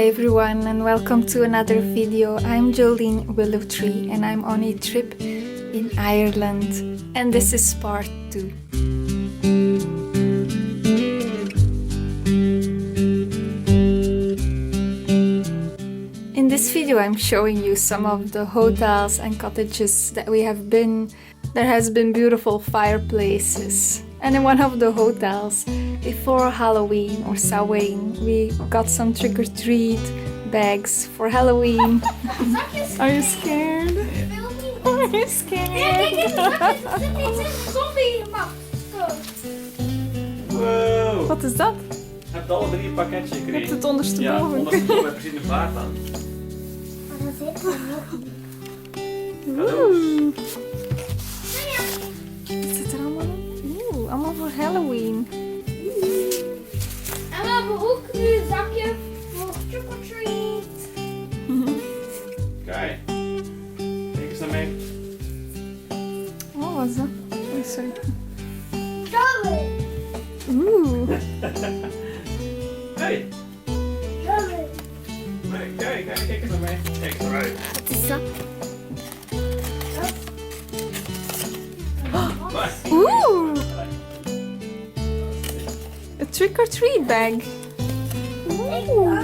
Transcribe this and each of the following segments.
Hi everyone and welcome to another video. I'm Jolene Willowtree and I'm on a trip in Ireland and this is part 2. In this video I'm showing you some of the hotels and cottages that we have been. There has been beautiful fireplaces. And in one of the hotels, before Halloween or Samhain, we got some trick-or-treat bags for Halloween. Are you scared? Are you scared? Wow! Wat is dat? Je hebt alle 3 een pakketje gekregen. Je hebt het ondersteboven. Ja, ondersteboven heb je precies een vaart aan. Oeh. Wat zit er allemaal in? Oeh, allemaal voor Halloween. En we hebben ook nu een zakje voor trick-or-treat. Kijk. Kijk eens naar mij. Oh, wat is dat? Oh, sorry. Strawberry. Oeh. Hey! Strawberry. Kijk eens naar mij. Kijk eens naar mij. Wat is dat? Oeh. A trick-or-treat bag. Oeh.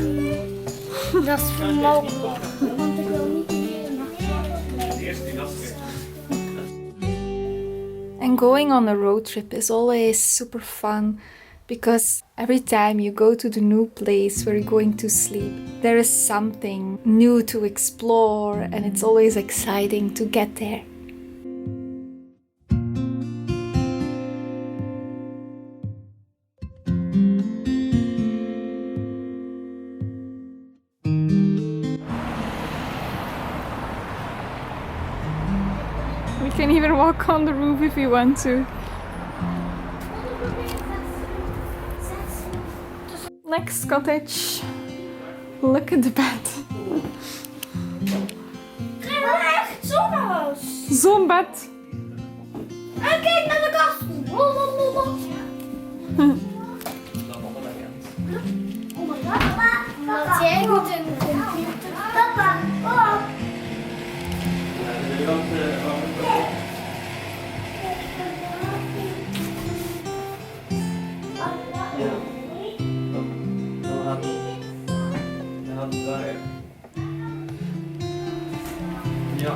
Dat is voor Mauw. Want ik wil niet meer naar De eerste die dat is. And going on a road trip is always super fun because every time you go to the new place where you're going to sleep, there is something new to explore and it's always exciting to get there. We can even walk on the roof if you want to. Next cottage. Look at the bed. Kijk, we hebben echt zo'n huis. Zo'n bed. En kijk naar de kast. Oh my god. Papa. Wat jij goed in de computer. Papa. Oh. Ja.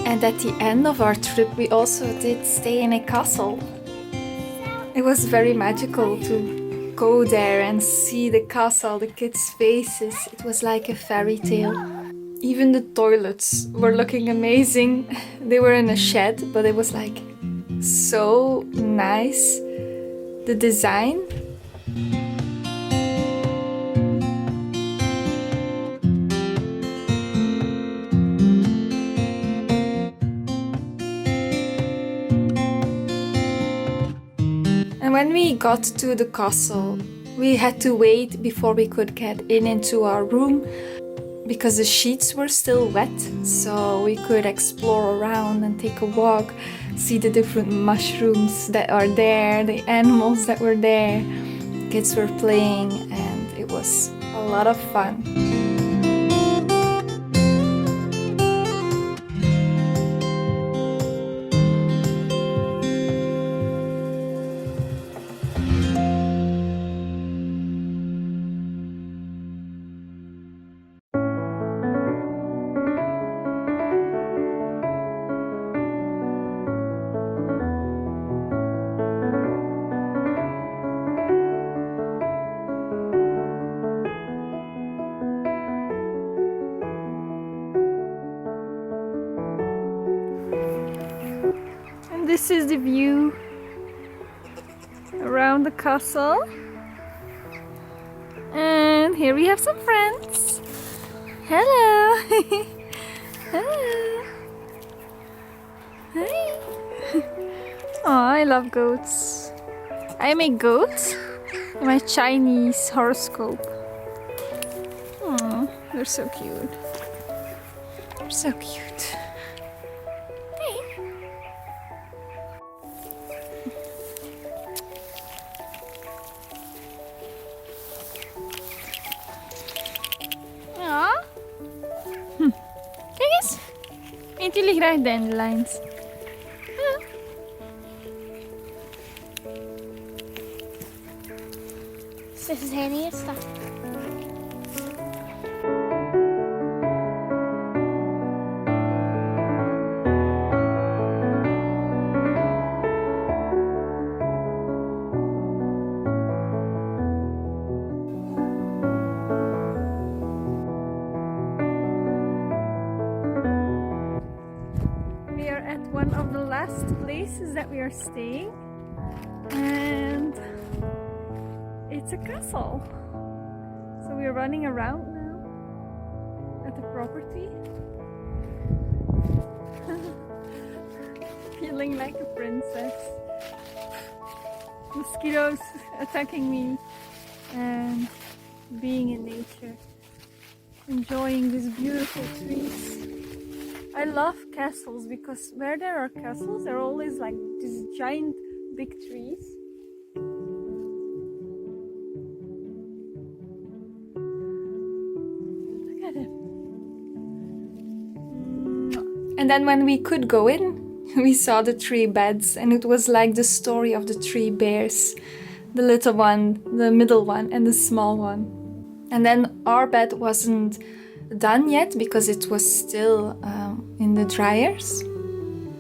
And at the end of our trip, we also did stay in a castle. It was very magical to go there and see the castle, the kids' faces. It was like a fairy tale. Even the toilets were looking amazing. They were in a shed, but it was like so nice. The design. And when we got to the castle, we had to wait before we could get into our room because the sheets were still wet, so we could explore around and take a walk, see the different mushrooms that are there, the animals that were there. Kids were playing and it was a lot of fun. This is the view around the castle. And here we have some friends. Hello. Hello. Hi. Oh, I love goats. I am a goat in my Chinese horoscope. Oh, they're so cute. They're so cute. Hey. Eet jullie graag dandelions? Ze zijn eerste. We are at one of the last places that we are staying, and it's a castle. So we're running around now at the property. Feeling like a princess. Mosquitoes attacking me and being in nature. Enjoying these beautiful trees. I love castles because where there are castles, there are always like these giant big trees. Look at it. And then when we could go in, we saw the three beds, and it was like the story of the three bears. The little one, the middle one, and the small one. And then our bed wasn't done yet because it was still in the dryers.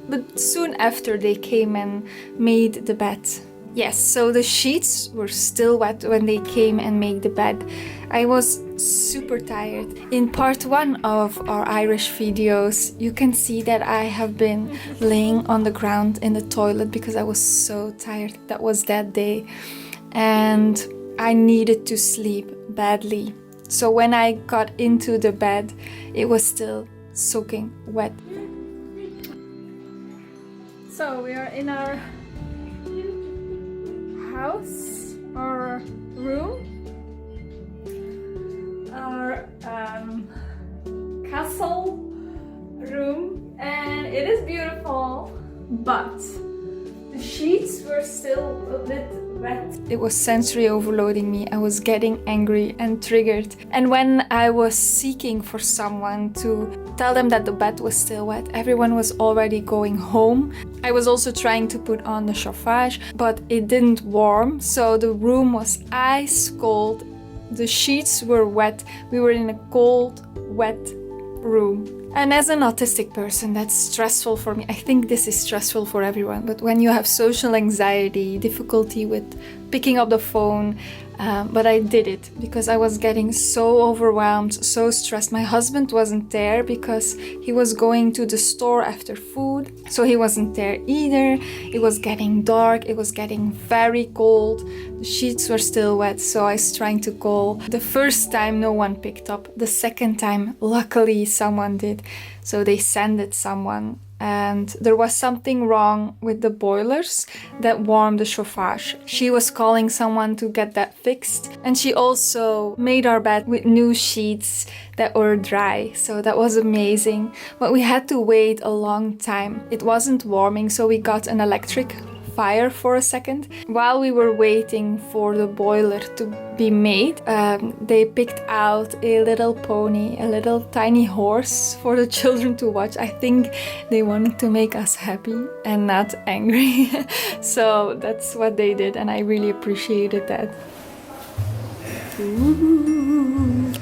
But soon after they came and made the bed. Yes, so the sheets were still wet when they came and made the bed. I was super tired. In part 1 of our Irish videos, you can see that I have been laying on the ground in the toilet because I was so tired. That was that day. And I needed to sleep badly. So when I got into the bed, it was still soaking wet. So we are in our house, our room, our castle room, and it is beautiful, but the sheets were still a bit wet. It was sensory overloading me. I was getting angry and triggered. And when I was seeking for someone to tell them that the bed was still wet, everyone was already going home. I was also trying to put on the chauffage, but it didn't warm, so the room was ice cold. The sheets were wet. We were in a cold, wet room. And as an autistic person, that's stressful for me. I think this is stressful for everyone, but when you have social anxiety, difficulty with picking up the phone, but I did it because I was getting so overwhelmed, so stressed. My husband wasn't there because he was going to the store after food, so he wasn't there either. It was getting dark, it was getting very cold. The sheets were still wet, so I was trying to call. The first time no one picked up. The second time, luckily someone did. So they sent someone, and there was something wrong with the boilers that warmed the chauffage. She was calling someone to get that fixed, and she also made our bed with new sheets that were dry, so that was amazing. But we had to wait a long time. It wasn't warming, so we got an electric fire for a second. While we were waiting for the boiler to be made, they picked out a little pony, a little tiny horse for the children to watch. I think they wanted to make us happy and not angry. So that's what they did, and I really appreciated that. Ooh.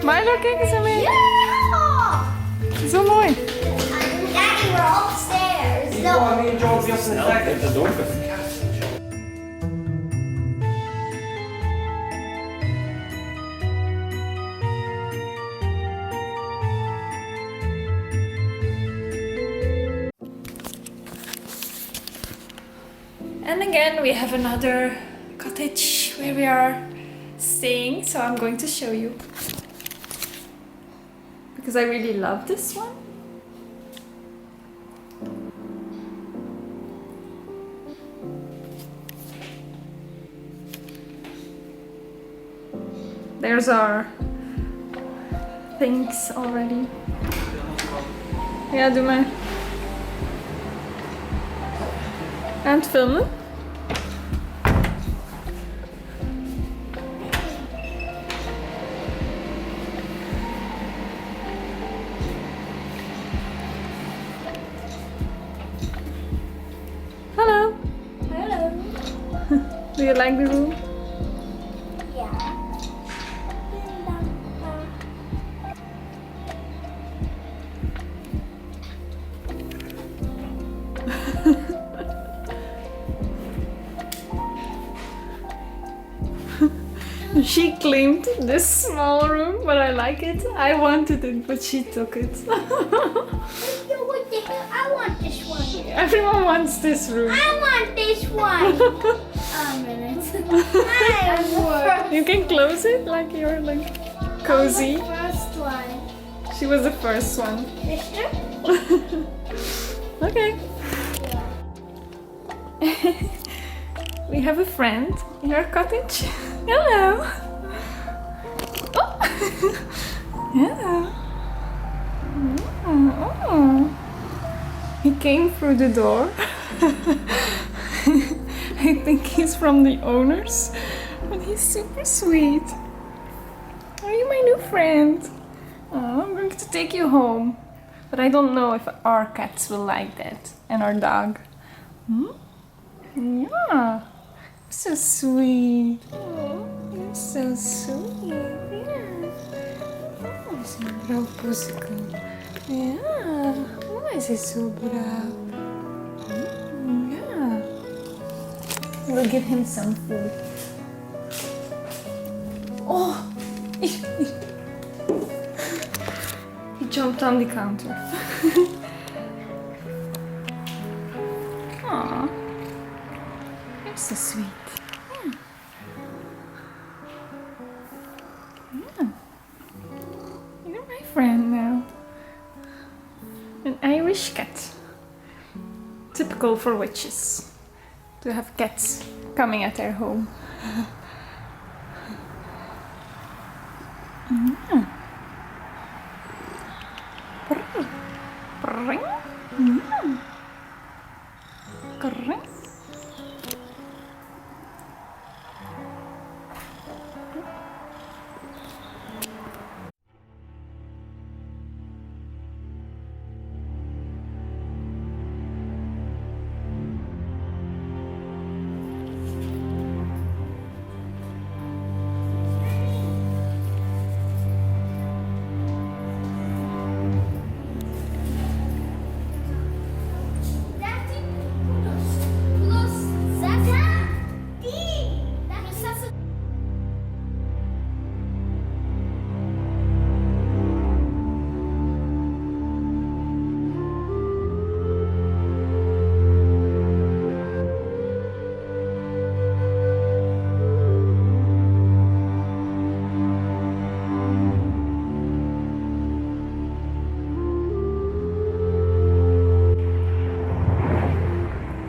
Milo, kijk eens naar mij. Ja! Zo mooi. Daddy, we're upstairs. Het is donker. And again, we have another cottage where we are staying, so I'm going to show you. Because I really love this one. There's our things already. Ja, doe maar. Aan het filmen. you like the room? Yeah. She claimed this small room, but I like it. I wanted it, but she took it. What the hell? I want this one. Everyone wants this room. I want this one. A minute. You can close it like you're like cozy. First one. She was the first one. Sister? Okay. We have a friend in our cottage. Hello. Oh. Hello. Oh. He came through the door. I think he's from the owners, but he's super sweet. Are you my new friend? Oh, I'm going to take you home, but I don't know if our cats will like that, and our dog. Yeah, so sweet. Oh, you're so sweet. Yeah. Oh, zo'n blauw poesje. Ja, oh, is it so blauw? Yeah. We'll give him some food. Oh, he jumped on the counter. Aw, you're so sweet. Yeah. Yeah. You're my friend now. An Irish cat. Typical for witches to have cats coming at their home. Yeah. Pring. Yeah. Pring.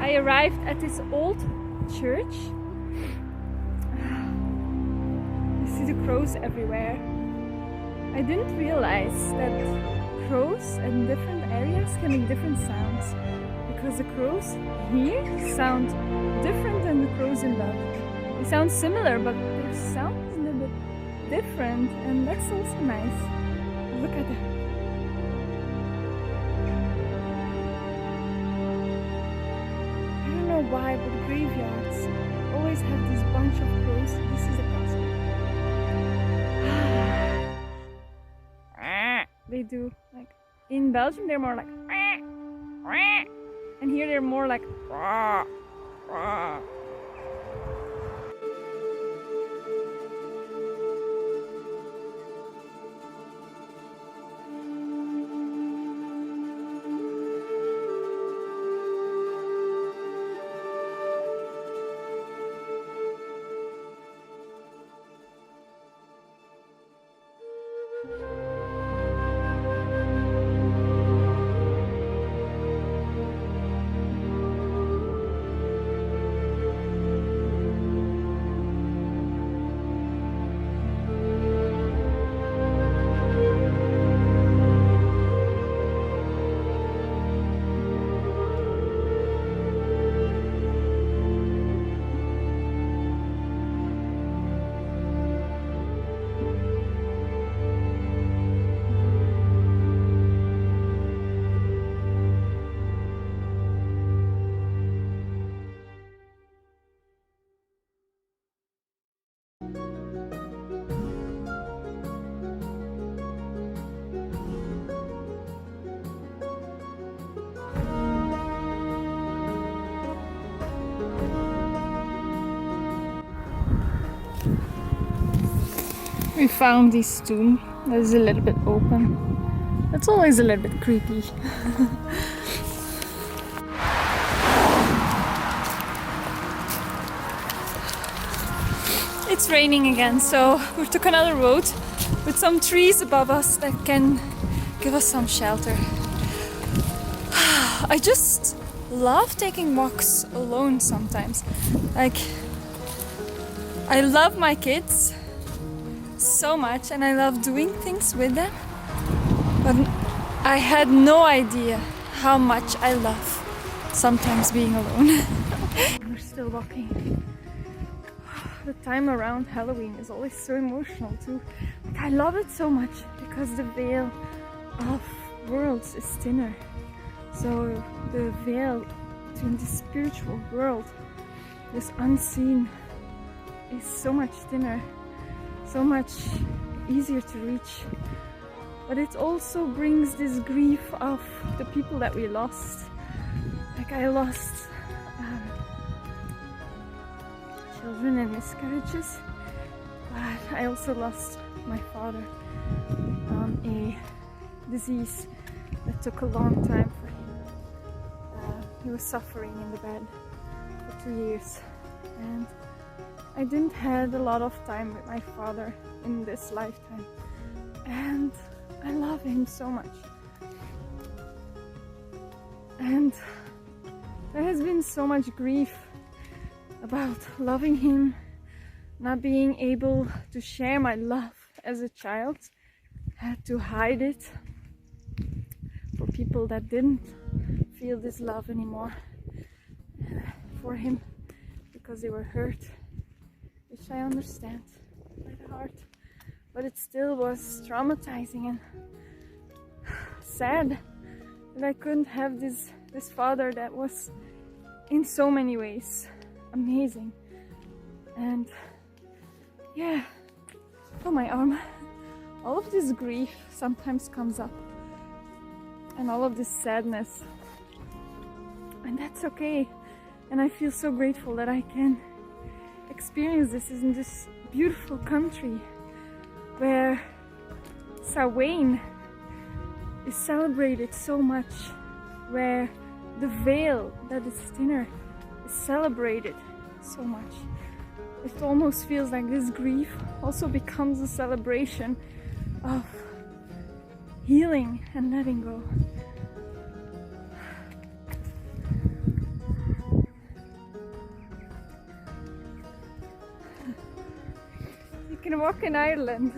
I arrived at this old church. I see the crows everywhere. I didn't realize that crows in different areas can make different sounds, because the crows here sound different than the crows in Belgium. They sound similar, but their sound is a little bit different, and that's also nice. Look at that. I don't know why, but graveyards always have this bunch of crows. This is a castle. They do, like, in Belgium they're more like, and here they're more like, We found this tomb that is a little bit open. It's always a little bit creepy. It's raining again, so we took another road with some trees above us that can give us some shelter. I just love taking walks alone sometimes. Like, I love my kids so much and I love doing things with them, but I had no idea how much I love sometimes being alone. We're still walking. The time around Halloween is always so emotional too. Like, I love it so much because the veil of worlds is thinner. So the veil between the spiritual world, this unseen, is so much thinner, so much easier to reach. But it also brings this grief of the people that we lost. Like, I lost children and miscarriages, but I also lost my father on a disease that took a long time for him. He was suffering in the bed for 2 years, and I didn't had a lot of time with my father in this lifetime, and I love him so much. And there has been so much grief about loving him, not being able to share my love as a child. I had to hide it for people that didn't feel this love anymore for him because they were hurt, which I understand by the heart, but it still was traumatizing and sad that I couldn't have this father that was in so many ways amazing. And yeah, oh, my arm. All of this grief sometimes comes up, and all of this sadness, and that's okay. And I feel so grateful that I can experience this in this beautiful country where Samhain is celebrated so much, where the veil that is thinner is celebrated so much. It almost feels like this grief also becomes a celebration of healing and letting go. You can walk in Ireland.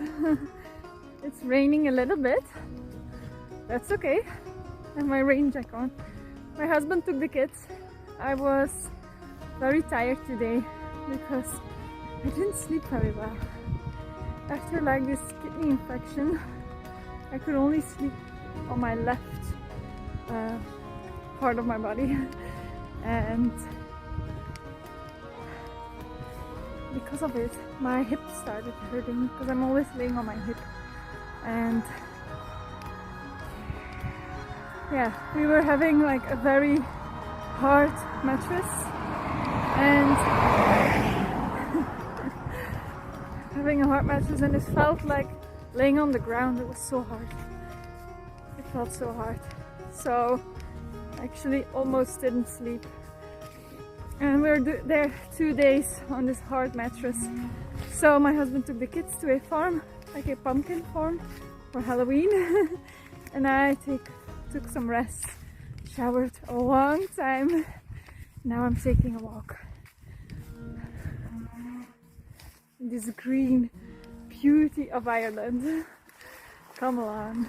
It's raining a little bit. That's okay. I have my rain jacket on. My husband took the kids. I was very tired today because I didn't sleep very well. After like this kidney infection, I could only sleep on my left part of my body, and because of it, my hip started hurting because I'm always laying on my hip. And yeah, we were having like a very hard mattress, and having a hard mattress, and it felt like laying on the ground. It was so hard. It felt so hard. So I actually almost didn't sleep. And we were there 2 days on this hard mattress. So my husband took the kids to a farm, like a pumpkin farm for Halloween. And I took some rest, showered a long time. Now I'm taking a walk. This green beauty of Ireland. Come along.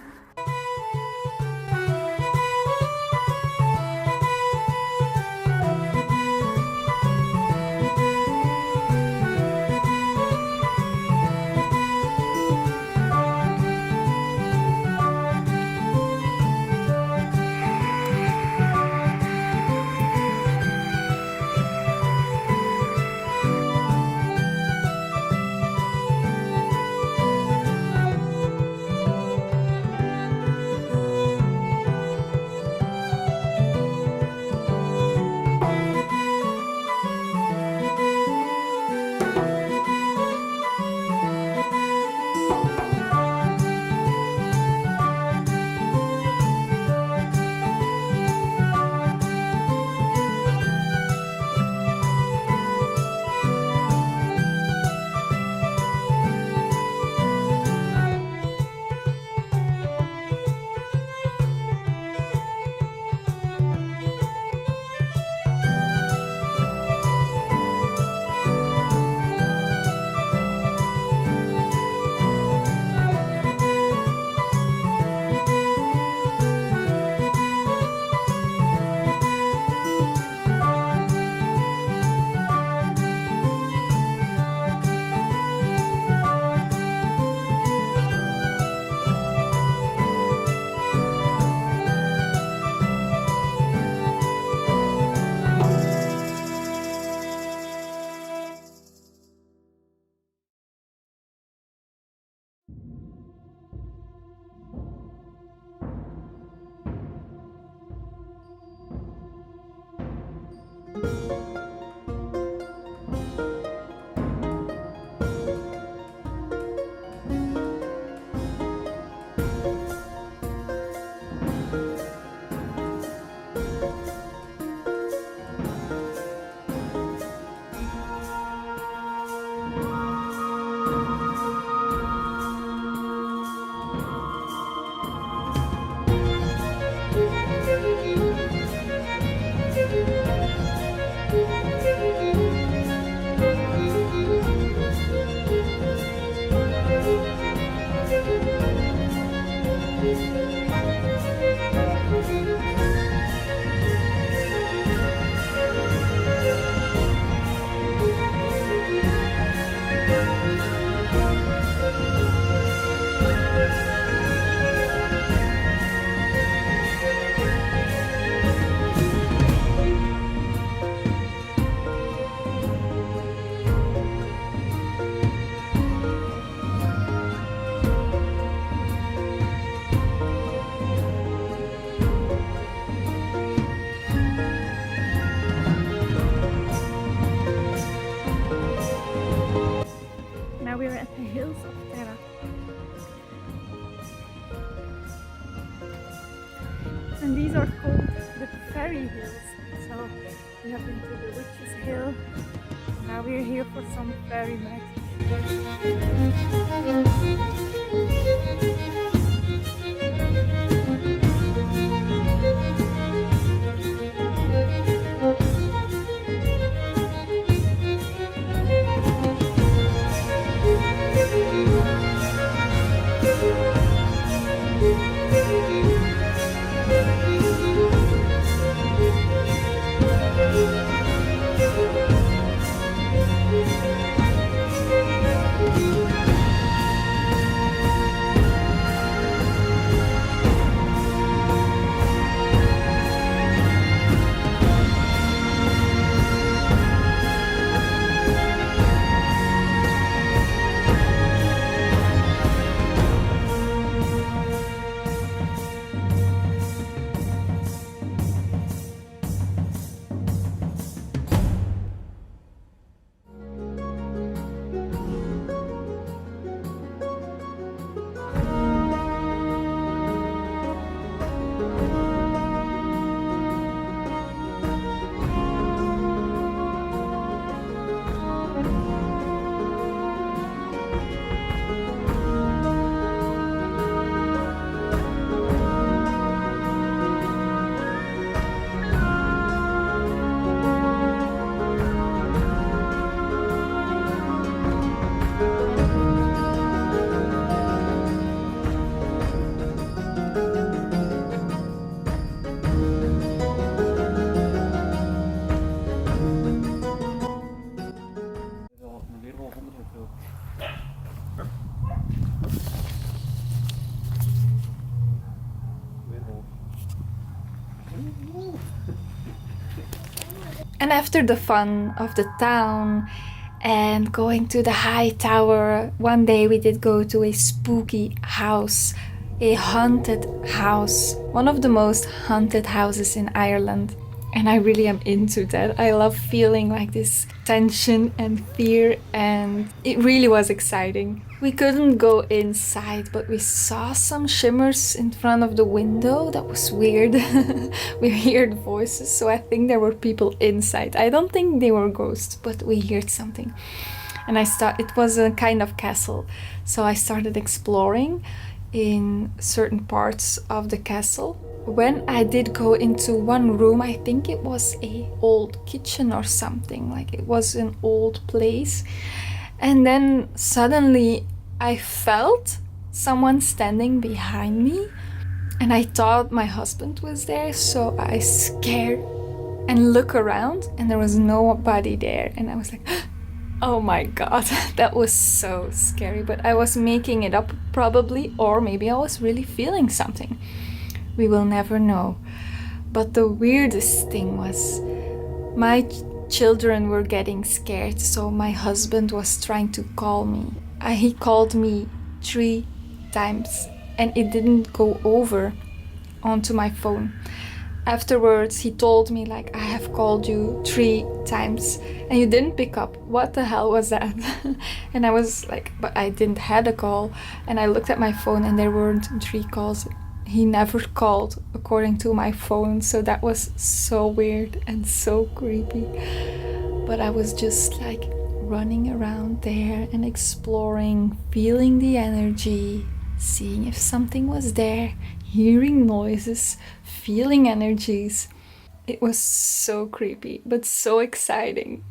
And these are called the Fairy Hills. So we have been to the Witch's Hill. Now we're here for some fairy magic. And after the fun of the town and going to the high tower, one day we did go to a spooky house, a haunted house, one of the most haunted houses in Ireland. And I really am into that. I love feeling like this tension and fear, and it really was exciting. We couldn't go inside, but we saw some shimmers in front of the window. That was weird. We heard voices, so I think there were people inside. I don't think they were ghosts, but we heard something. And it was a kind of castle, so I started exploring in certain parts of the castle. When I did go into one room, I think it was a old kitchen or something, like it was an old place. And then suddenly I felt someone standing behind me, and I thought my husband was there, so I scared and look around and there was nobody there. And I was like, oh my god, that was so scary. But I was making it up probably, or maybe I was really feeling something. We will never know. But the weirdest thing was my children were getting scared, so my husband was trying to call me. He called me 3 times and it didn't go over onto my phone. Afterwards, he told me, like, I have called you 3 times and you didn't pick up. What the hell was that? And I was like, but I didn't had a call. And I looked at my phone and there weren't 3 calls. He never called according to my phone, so that was so weird and so creepy. But I was just like running around there and exploring, feeling the energy, seeing if something was there, hearing noises, feeling energies. It was so creepy, but so exciting.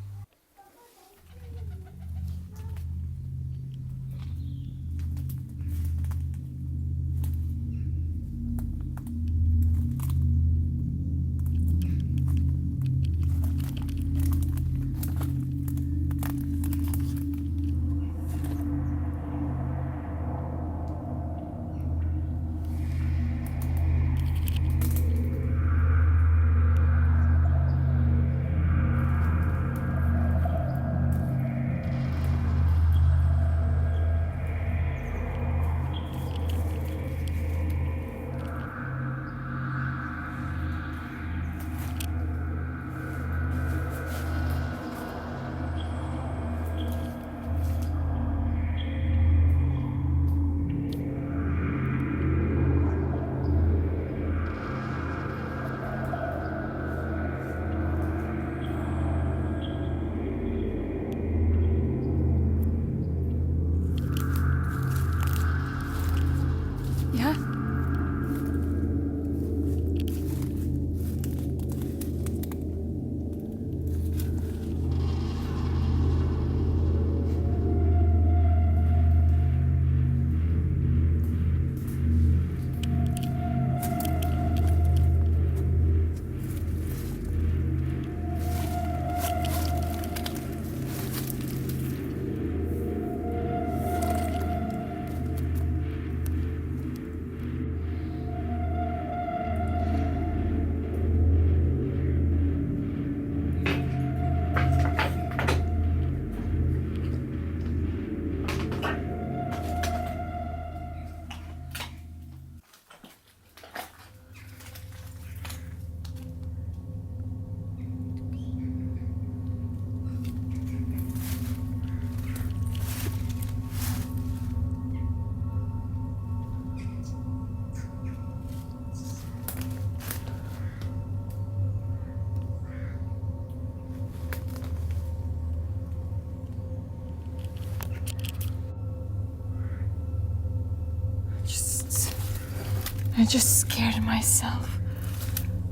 I just scared myself.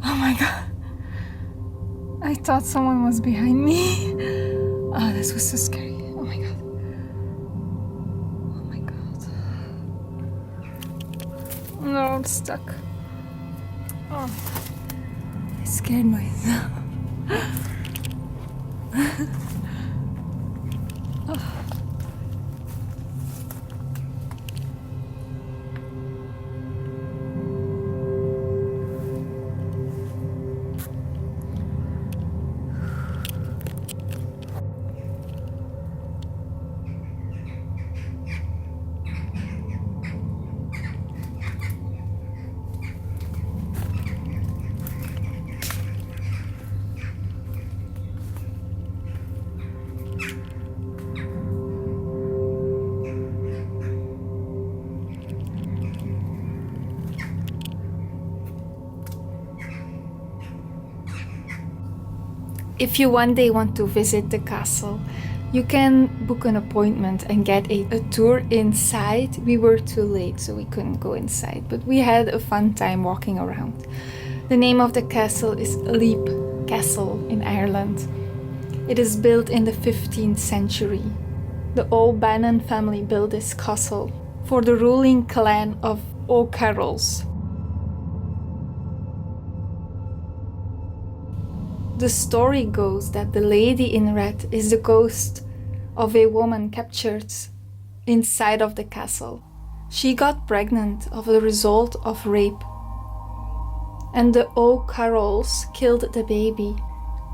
Oh my god. I thought someone was behind me. Oh, this was so scary. Oh my god. Oh my god. No, I'm stuck. Oh, I scared myself. If you one day want to visit the castle, you can book an appointment and get a tour inside. We were too late, so we couldn't go inside, but we had a fun time walking around. The name of the castle is Leap Castle in Ireland. It is built in the 15th century. The O'Bannon family built this castle for the ruling clan of O'Carrolls. The story goes that the lady in red is the ghost of a woman captured inside of the castle. She got pregnant as a result of rape, and the O'Carrolls killed the baby,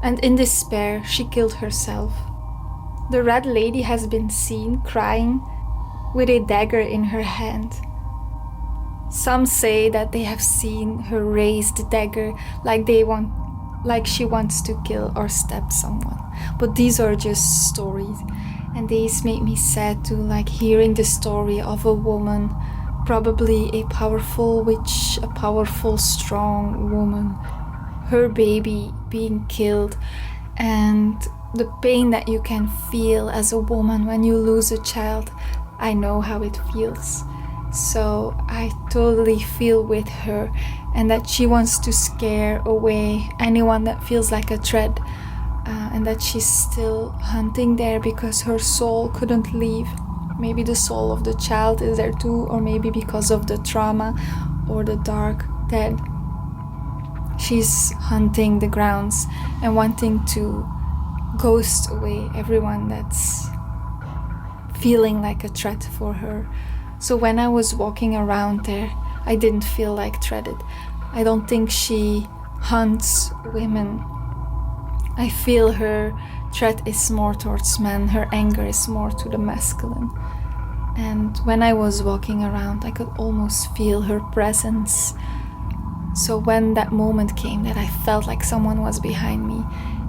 and in despair she killed herself. The red lady has been seen crying with a dagger in her hand. Some say that they have seen her raise the dagger like she wants to kill or stab someone. But these are just stories, and these make me sad too, like hearing the story of a woman, probably a powerful witch, a powerful, strong woman, her baby being killed, and the pain that you can feel as a woman when you lose a child. I know how it feels. So I totally feel with her, and that she wants to scare away anyone that feels like a threat, and that she's still hunting there because her soul couldn't leave. Maybe the soul of the child is there too, or maybe because of the trauma or the dark dead. She's hunting the grounds and wanting to ghost away everyone that's feeling like a threat for her. So when I was walking around there, I didn't feel like threatened. I don't think she hunts women. I feel her threat is more towards men, her anger is more to the masculine. And when I was walking around, I could almost feel her presence. So when that moment came that I felt like someone was behind me,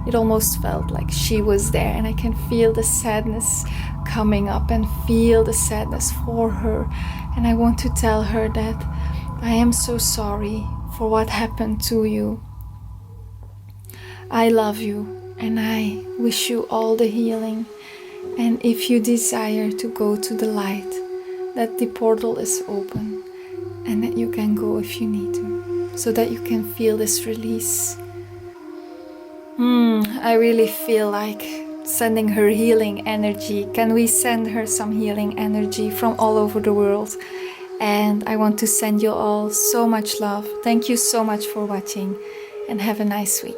it almost felt like she was there, and I can feel the sadness coming up and feel the sadness for her. And I want to tell her that I am so sorry for what happened to you. I love you and I wish you all the healing. And if you desire to go to the light, that the portal is open and that you can go if you need to, so that you can feel this release. I really feel like sending her healing energy. Can we send her some healing energy from all over the world? And I want to send you all so much love. Thank you so much for watching, and have a nice week.